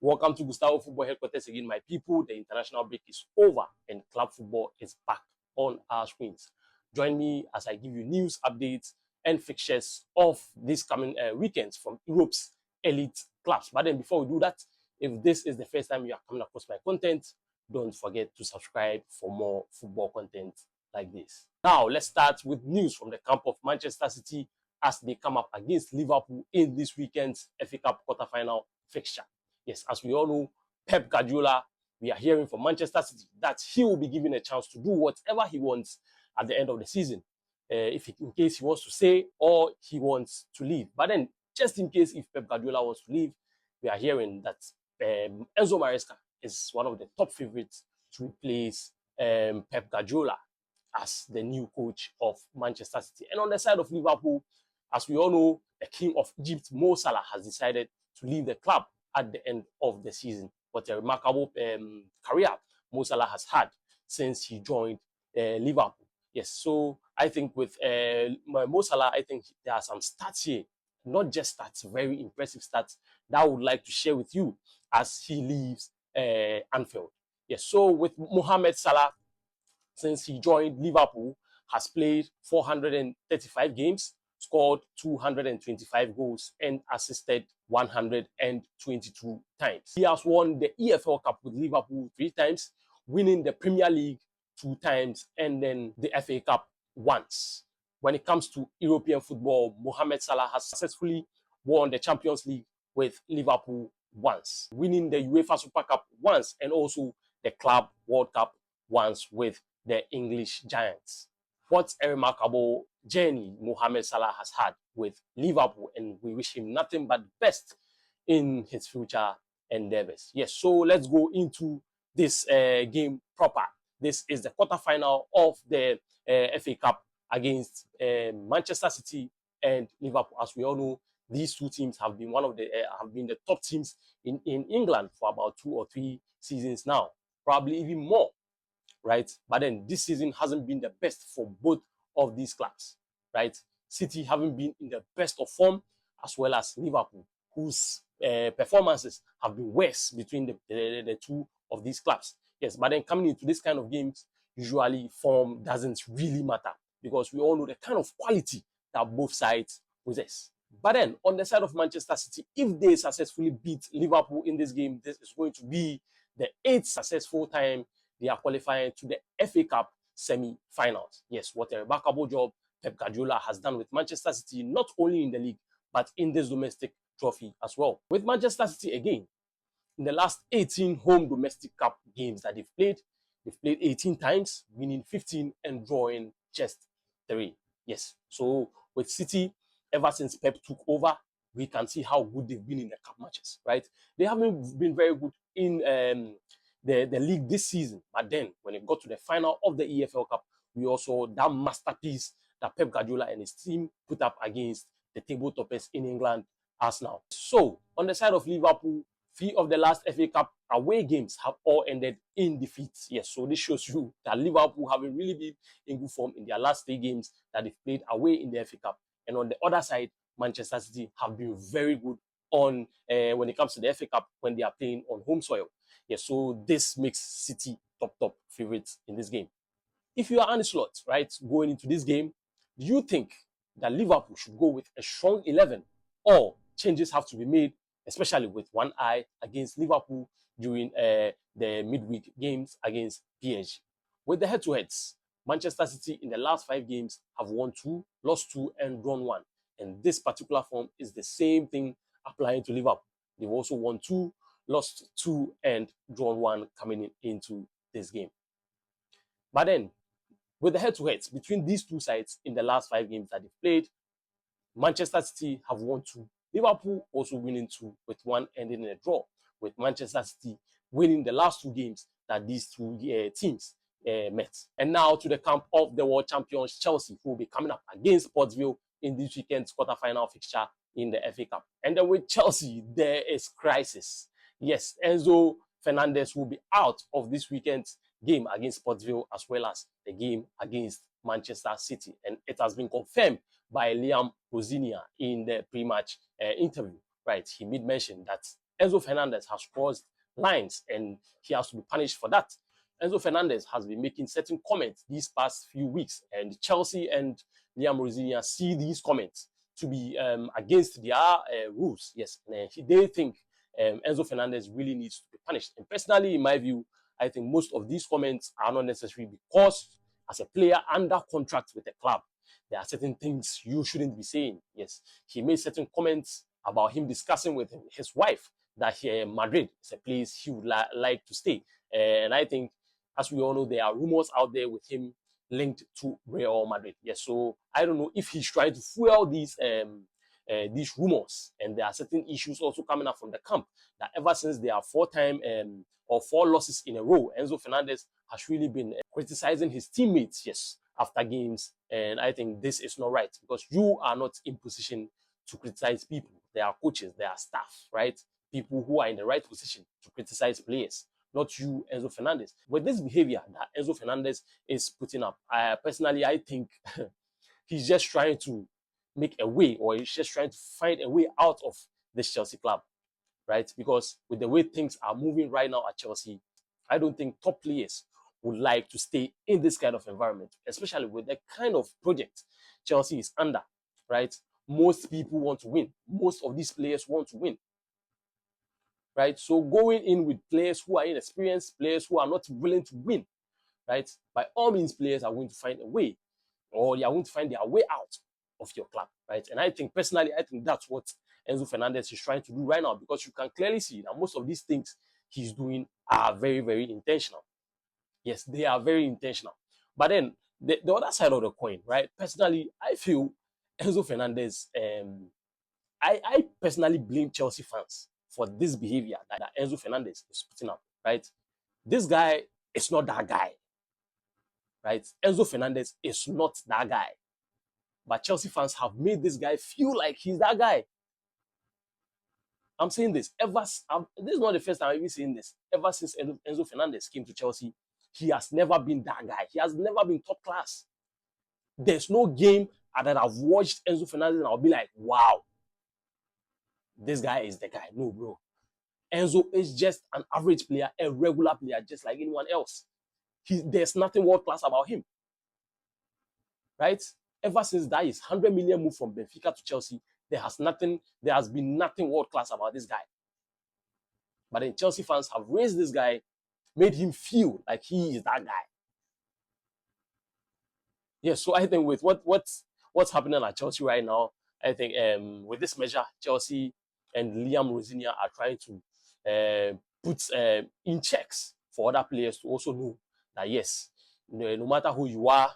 Welcome to Gustavo Football Headquarters again, my people. The international break is over and club football is back on our screens. Join me as I give you news, updates, and fixtures of this coming weekends from Europe's elite clubs. But then before we do that, if this is the first time you are coming across my content, don't forget to subscribe for more football content like this. Now, let's start with news from the camp of Manchester City as they come up against Liverpool in this weekend's FA Cup quarterfinal fixture. Yes, as we all know, Pep Guardiola, we are hearing from Manchester City that he will be given a chance to do whatever he wants at the end of the season, in case he wants to stay or he wants to leave. But then, just in case if Pep Guardiola wants to leave, we are hearing that Enzo Maresca is one of the top favorites to replace Pep Guardiola as the new coach of Manchester City. And on the side of Liverpool, as we all know, the king of Egypt, Mo Salah, has decided to leave the club at the end of the season. What a remarkable career Mo Salah has had since he joined Liverpool. Yes, so I think with Mo Salah, I think there are some stats here, not just stats, very impressive stats that I would like to share with you as he leaves Anfield. Yes, so with Mohamed Salah, since he joined Liverpool, has played 435 games, scored 225 goals, and assisted 122 times. He has won the EFL Cup with Liverpool 3 times, winning the Premier League 2 times, and then the FA Cup once. When it comes to European football, Mohamed Salah has successfully won the Champions League with Liverpool once, winning the UEFA Super Cup once, and also the Club World Cup once with the English Giants. What a remarkable journey Mohamed Salah has had with Liverpool, and we wish him nothing but the best in his future endeavors. Yes, so let's go into this game proper. This is the quarterfinal of the FA Cup against Manchester City and Liverpool. As we all know, these two teams have been the top teams in England for about 2 or 3 seasons now, probably even more. Right, but then this season hasn't been the best for both of these clubs, right? City haven't been in the best of form, as well as Liverpool, whose performances have been worse between the two of these clubs. Yes, but then coming into this kind of games, usually form doesn't really matter because we all know the kind of quality that both sides possess. But then on the side of Manchester City, if they successfully beat Liverpool in this game, this is going to be the 8th successful time they are qualifying to the FA Cup semi-finals. Yes, what a remarkable job Pep Guardiola has done with Manchester City, not only in the league, but in this domestic trophy as well. With Manchester City again, in the last 18 home domestic cup games that they've played 18 times, winning 15 and drawing just 3. Yes, so with City, ever since Pep took over, we can see how good they've been in the cup matches, right? They haven't been very good in the league this season, but then when it got to the final of the EFL Cup, we also that masterpiece that Pep Guardiola and his team put up against the table toppers in England, Arsenal. So on the side of Liverpool, 3 of the last FA Cup away games have all ended in defeat. Yes, so this shows you that Liverpool haven't really been in good form in their last 3 games that they've played away in the FA Cup. And on the other side, Manchester City have been very good on when it comes to the FA Cup when they are playing on home soil. Yes, so this makes City top favorites in this game. If you are Arne Slot, right, going into this game, do you think that Liverpool should go with a strong 11 or changes have to be made, especially with one eye against Liverpool during the midweek games against PSG? With the head-to-heads, Manchester City in the last 5 games have won 2, lost 2, and drawn 1. And this particular form is the same thing applying to Liverpool. They've also won 2, lost 2, and drawn 1 coming into this game. But then, with the head-to-heads between these two sides in the last 5 games that they've played, Manchester City have won 2. Liverpool also winning 2, with 1 ending in a draw, with Manchester City winning the last 2 games that these 2 teams met. And now to the camp of the world champions Chelsea, who will be coming up against Portsville in this weekend's quarterfinal fixture in the FA Cup. And then with Chelsea, there is crisis. Yes, Enzo Fernandez will be out of this weekend's game against Portsville as well as the game against Manchester City. And it has been confirmed by Liam Rosinia in the pre-match interview. Right, he made mention that Enzo Fernandez has crossed lines and he has to be punished for that. Enzo Fernandez has been making certain comments these past few weeks, and Chelsea and Liam Rosinia see these comments to be against their rules. Yes, and they think Enzo Fernandez really needs to be punished. And personally, in my view, I think most of these comments are not necessary because as a player under contract with a club, there are certain things you shouldn't be saying. Yes, he made certain comments about him discussing with his wife that Madrid is a place he would like to stay. And I think, as we all know, there are rumors out there with him linked to Real Madrid. Yes, so I don't know if he's trying to fuel these rumors, and there are certain issues also coming up from the camp that ever since there are four losses in a row, Enzo Fernandez has really been criticizing his teammates, yes, after games, and I think this is not right because you are not in position to criticize people. There are coaches, there are staff, right? People who are in the right position to criticize players, not you, Enzo Fernandez. With this behavior that Enzo Fernandez is putting up, personally, I think he's just trying to make a way, or he's just trying to find a way out of this Chelsea club, right? Because with the way things are moving right now at Chelsea, I don't think top players would like to stay in this kind of environment, especially with the kind of project Chelsea is under, right? Most people want to win. Most of these players want to win, right? So going in with players who are inexperienced, players who are not willing to win, right? By all means, players are going to find a way, or they are going to find their way out of your club, right? And I think personally, I think that's what Enzo Fernandez is trying to do right now, because you can clearly see that most of these things he's doing are very, very intentional. Yes, they are very intentional. But then the other side of the coin, right? Personally, I feel Enzo Fernandez, I personally blame Chelsea fans for this behavior that Enzo Fernandez is putting up, right? This guy is not that guy, right? Enzo Fernandez is not that guy. But Chelsea fans have made this guy feel like he's that guy. I'm saying this this is not the first time I'm even saying this. Ever since Enzo Fernandez came to Chelsea, he has never been that guy. He has never been top class. There's no game that I've watched Enzo Fernandez and I'll be like, wow, this guy is the guy. No, bro. Enzo is just an average player, a regular player, just like anyone else. There's nothing world class about him, right? Ever since that is 100 million move from Benfica to Chelsea, there has been nothing world class about this guy. But then Chelsea fans have raised this guy, made him feel like he is that guy. Yeah, so I think with what's happening at Chelsea right now, I think with this measure, Chelsea and Liam Rosinia are trying to put in checks for other players to also know that yes, no matter who you are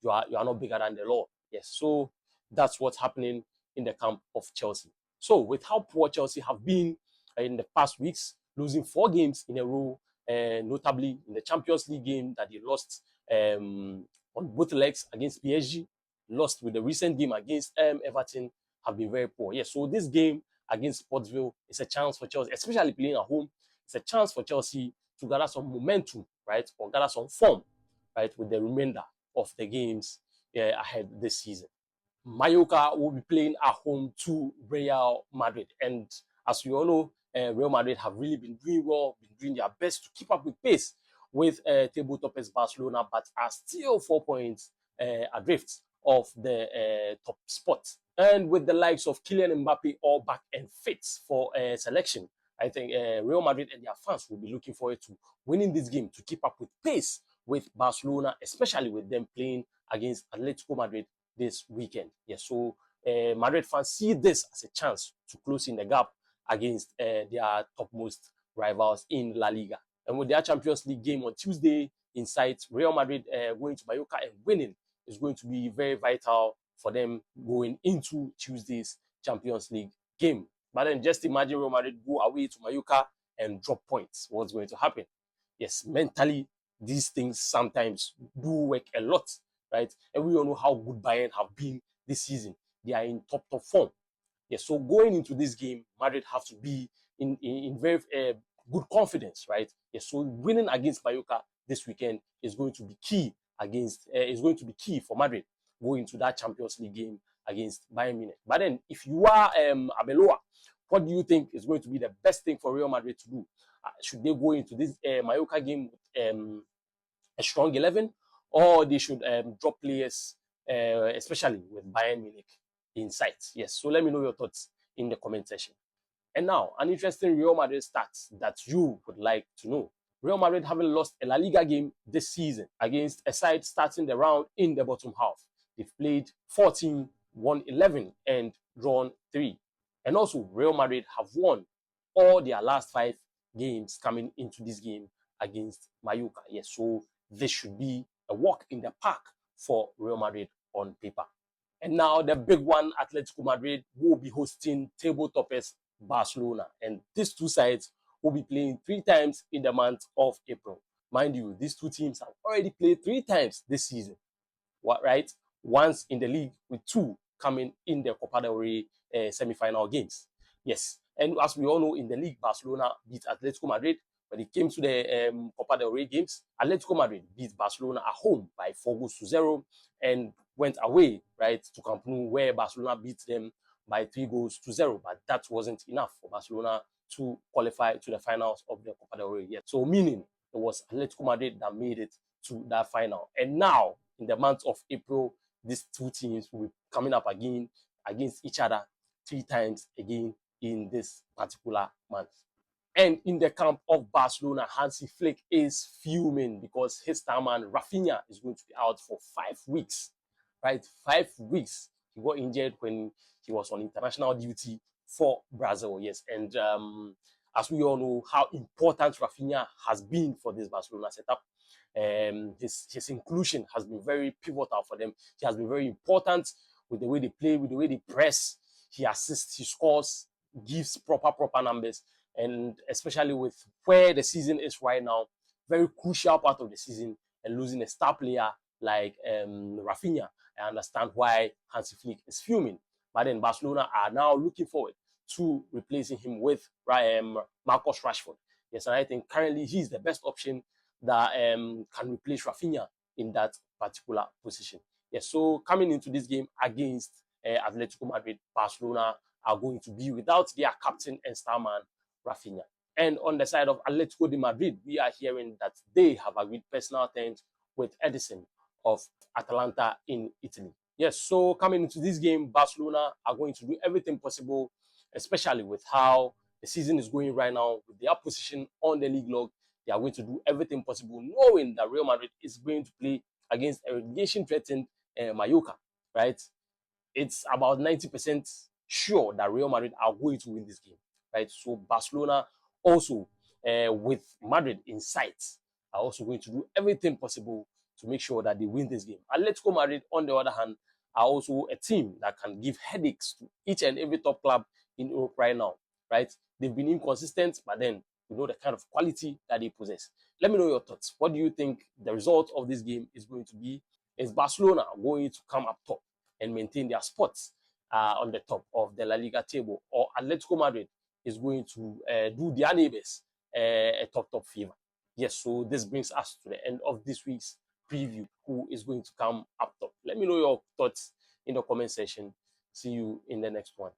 not bigger than the law. Yes, so that's what's happening in the camp of Chelsea. So with how poor Chelsea have been in the past weeks, losing 4 games in a row, notably in the Champions League game that they lost on both legs against PSG, lost with the recent game against Everton, have been very poor. Yes, so this game against Sportsville is a chance for Chelsea, especially playing at home. It's a chance for Chelsea to gather some momentum, right, or gather some form, right, with the remainder of the games ahead this season. Mallorca will be playing at home to Real Madrid. And as we all know, Real Madrid have really been doing well, been doing their best to keep up with pace with table toppers Barcelona, but are still 4 points adrift of the top spot. And with the likes of Kylian Mbappe all back and fit for selection, I think Real Madrid and their fans will be looking forward to winning this game to keep up with pace with Barcelona, especially with them playing against Atletico Madrid this weekend. Yes, so Madrid fans see this as a chance to close in the gap against their topmost rivals in La Liga. And with their Champions League game on Tuesday in sight, Real Madrid going to Mallorca and winning is going to be very vital for them going into Tuesday's Champions League game. But then just imagine Real Madrid go away to Mallorca and drop points. What's going to happen? Yes, mentally, these things sometimes do work a lot, right? And we all know how good Bayern have been this season. They are in top form. Yes, so going into this game, Madrid have to be in very good confidence, right? Yes, so winning against Mallorca this weekend is going to be key for Madrid going into that Champions League game against Bayern Munich. But then, if you are Abeloa, What do you think is going to be the best thing for Real Madrid to do? Should they go into this Mallorca game with a strong 11, or they should drop players, especially with Bayern Munich in sight? Yes, so let me know your thoughts in the comment section. And now, an interesting Real Madrid stats that you would like to know. Real Madrid haven't lost a La Liga game this season against a side starting the round in the bottom half. They've played 14, won 11, and drawn 3. And also, Real Madrid have won all their last 5 games coming into this game against Mallorca. Yes, so this should be a walk in the park for Real Madrid on paper. And now the big one, Atletico Madrid will be hosting table toppers Barcelona. And these two sides will be playing 3 times in the month of April. Mind you, these two teams have already played 3 times this season, right? Once in the league, with 2 coming in the Copa del Rey semi-final games. Yes, and as we all know, in the league, Barcelona beat Atletico Madrid. When it came to the Copa del Rey games, Atletico Madrid beat Barcelona at home by 4-0 and went away, right, to Camp Nou, where Barcelona beat them by 3-0. But that wasn't enough for Barcelona to qualify to the finals of the Copa del Rey. Yet. So meaning it was Atletico Madrid that made it to that final. And now, in the month of April, these two teams will be coming up again against each other 3 times again in this particular month. And in the camp of Barcelona, Hansi Flick is fuming because his star man Raphinha is going to be out for 5 weeks, right? 5 weeks. He got injured when he was on international duty for Brazil, yes. And as we all know, how important Raphinha has been for this Barcelona setup. His inclusion has been very pivotal for them. He has been very important with the way they play, with the way they press. He assists, he scores, gives proper numbers. And especially with where the season is right now, very crucial part of the season, and losing a star player like Raphinha, I understand why Hansi Flick is fuming. But then Barcelona are now looking forward to replacing him with Marcus Rashford. Yes, and I think currently he's the best option that can replace Raphinha in that particular position. Yes, so coming into this game against Atletico Madrid, Barcelona are going to be without their captain and star man, Raphinha. And on the side of Atletico de Madrid, we are hearing that they have agreed personal terms with Edison of Atalanta in Italy. Yes, so coming into this game, Barcelona are going to do everything possible, especially with how the season is going right now, with their position on the league log. They are going to do everything possible, knowing that Real Madrid is going to play against a relegation-threatened Mallorca, right? It's about 90% sure that Real Madrid are going to win this game, right? So Barcelona also, with Madrid in sight, are also going to do everything possible to make sure that they win this game. Atletico Madrid, on the other hand, are also a team that can give headaches to each and every top club in Europe right now, right? They've been inconsistent, but then you know the kind of quality that they possess. Let me know your thoughts. What do you think the result of this game is going to be? Is Barcelona going to come up top and maintain their spots on the top of the La Liga table, or Atletico Madrid is going to do their neighbors a top favor? Yes, so this brings us to the end of this week's preview. Who is going to come up top? Let me know your thoughts in the comment section. See you in the next one.